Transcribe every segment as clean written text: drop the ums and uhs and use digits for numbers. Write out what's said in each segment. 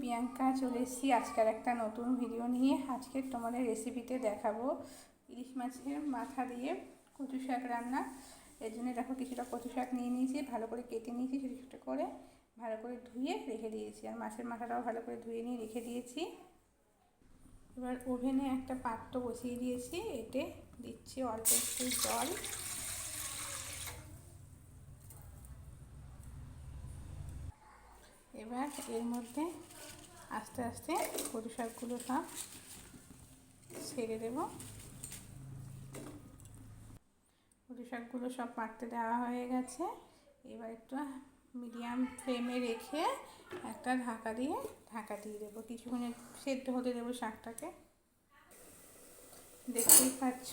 প্রিয়াঙ্কা চলে এসেছি আজকের একটা নতুন ভিডিও নিয়ে। আজকে তোমাদের রেসিপিতে দেখাবো ইলিশ মাছের মাথা দিয়ে কচু শাক রান্না। এর জন্য দেখো কিছুটা কচু শাক নিয়ে নিয়েছি, ভালো করে কেটে নিয়েছি, ছোটো ছোটো করে ভালো করে ধুয়ে রেখে দিয়েছি। আর মাছের মাথাটাও ভালো করে ধুয়ে নিয়ে রেখে দিয়েছি। এবার ওভেনে একটা পাত্র বসিয়ে দিয়েছি, এতে দিচ্ছি অল্প একটু জল। এবার এর মধ্যে আস্তে আস্তে কচু শাকগুলো সব ছেড়ে দেব। কচু শাকগুলো সব পাততে দেওয়া হয়ে গেছে। এবার একটু মিডিয়াম ফ্লেমে রেখে একটা ঢাকা দিয়ে দেবো। কিছুক্ষণে সেদ্ধ হতে দেবো শাকটাকে। দেখতেই পাচ্ছ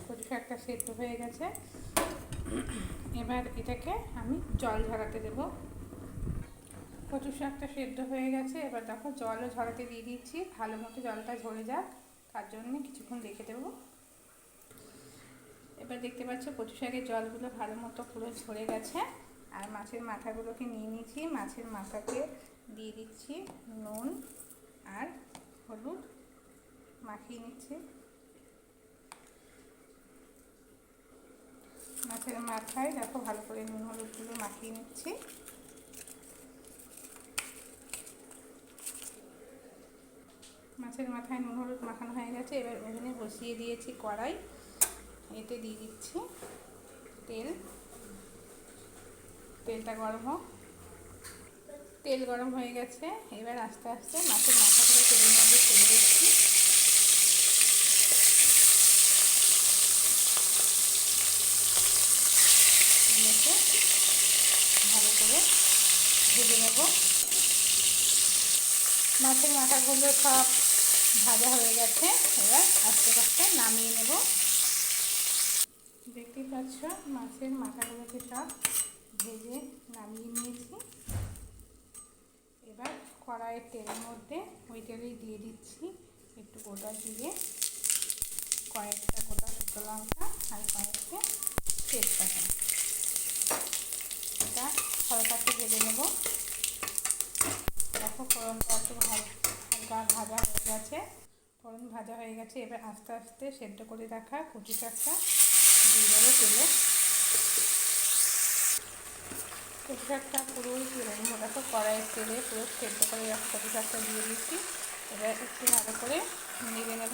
কচু শাকটা সেদ্ধ হয়ে গেছে। এবার এটাকে আমি জল ঝরাতে দেবো। কচু শাকটা সেদ্ধ হয়ে গেছে, এবার দেখো জলও ঝরাতে দিয়ে দিচ্ছি। ভালো মতো জলটা ঝরে যাক, তার জন্য কিছুক্ষণ রেখে দেবো। এবার দেখতে পাচ্ছ কচু শাকের জলগুলো ভালো মতো পুরো ঝরে গেছে। আর মাছের মাথাগুলোকে নিয়ে নিয়েছি, মাছের মাথাকে দিয়ে দিচ্ছি নুন আর হলুদ মাখিয়ে নিচ্ছি। মাছের মাথায় দেখো ভালো করে নুন হলুদগুলো মাখিয়ে নিচ্ছি। মাছের মাথায় নুন হলুদ মাখানো হয়ে গেছে। এবার ওভেনে বসিয়ে দিয়েছি কড়াই, এতে দিয়ে দিচ্ছি তেলটা গরম হোক। তেল গরম হয়ে গেছে, এবার আস্তে আস্তে মাছের মাথাগুলো তেলের মধ্যে ছেড়ে দিচ্ছি। ভালো করে ভেজে নেব। মাছের মাথাগুলো সব ভাজা হয়ে গেছে, এবার আস্তে আস্তে নামিয়ে নেব। দেখতেই পাচ্ছ মাছের মাথাগুলোকে সব ভেজে নামিয়ে নিয়েছি। এবার কড়াইয়ের তেলের মধ্যে ওই তেলেই দিয়ে দিচ্ছি একটু গোটা জিরে, কয়েকটা গোটা শুকনো লঙ্কা আর কয়েকটা তেজপাতা। এটা হালকা একটু ভেজে নেব। দেখো ফোড়নটা একটু হালকা ভাজা হয়ে গেছে। ফোড়ন ভাজা হয়ে গেছে, এবার আস্তে আস্তে সেদ্ধ করে রাখা কচু শাকটা দিয়ে দেবো তেলে। কচু শাকটা পুরোই দেখো কড়াইয়ের তেলে পুরো সেদ্ধ করে রাখা কচু শাকটা দিয়ে দিচ্ছি। এবার একটু ভালো করে নেড়ে নেব।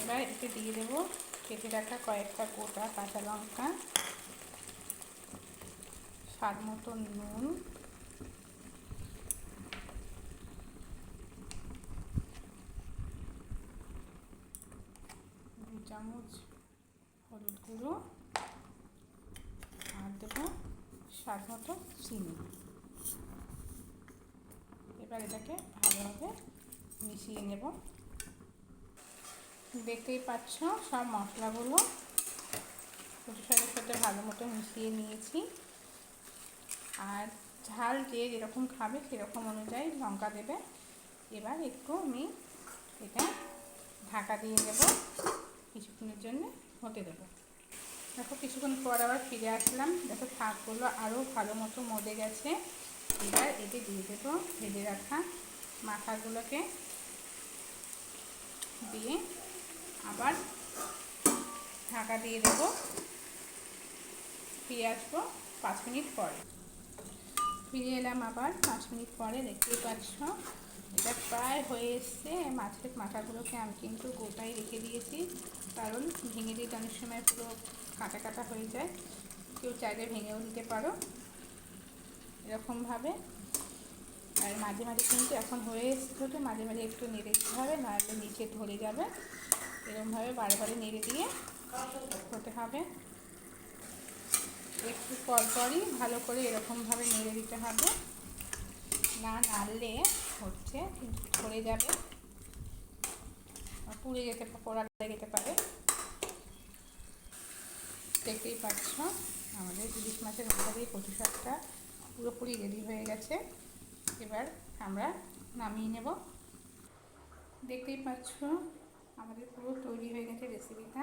এবার এতে দিয়ে দেবো কেটে রাখা কয়েকটা গোটা কাঁচা লঙ্কা, স্বাদ মতো নুন, চামচ হলুদ গুঁড়ো আর দেবো স্বাদ মতো চিনি। এবার এটাকে ভালোভাবে মিশিয়ে নেব। দেখতেই পাচ্ছ সব মশলাগুলো কচু শাকের সাথে ভালো মতো মিশিয়ে নিয়েছি। আর ঝাল যে যেরকম খাবে সেরকম অনুযায়ী লঙ্কা দেবে। এবার একটু আমি এটা ঢাকা দিয়ে দেবো, কিছুক্ষণের জন্য হতে দেবো। দেখো কিছুক্ষণ পর আবার ফিরে আসলাম। দেখো শাকগুলো আরও ভালো মতো মদে গেছে। এবার এতে দিয়ে দেবো ভেজে রাখা মাথাগুলোকে, দিয়ে আবার ঢাকা দিয়ে দেবো। ফিরে আসবো 5 মিনিট পরে। ফিরে এলাম আবার 5 মিনিট পরে। দেখতেই পাচ্ছ এটা প্রায় হয়ে এসছে। মাছের মাথাগুলোকে আমি কিন্তু গোটাই রেখে দিয়েছি, কারণ ভেঙে দিতে অনেক সময় পুরো কাটা কাটা হয়ে যায়। কেউ চাইলে ভেঙেও দিতে পারো এরকমভাবে। আর মাঝে মাঝে কিন্তু এখন হয়ে এসছে তো মাঝে মাঝে একটু নেড়ে দিতে হবে, নাহলে নিচে ধরে যাবে। এরকমভাবে বারে নেড়ে দিয়ে হতে হবে। একটু পরপরই ভালো করে এরকমভাবে নেড়ে দিতে হবে, না নাড়লে হচ্ছে কিন্তু ধরে যাবে, পুড়ে পোড়া লেগে যেতে পারে। দেখতেই পাচ্ছ আমাদের ইলিশ মাছের মাথা দিয়ে কচু শাকটা পুরোপুরি রেডি হয়ে গেছে। এবার আমরা নামিয়ে নেব। দেখতেই পাচ্ছ আমাদের পুরো তৈরি হয়ে গেছে রেসিপিটা।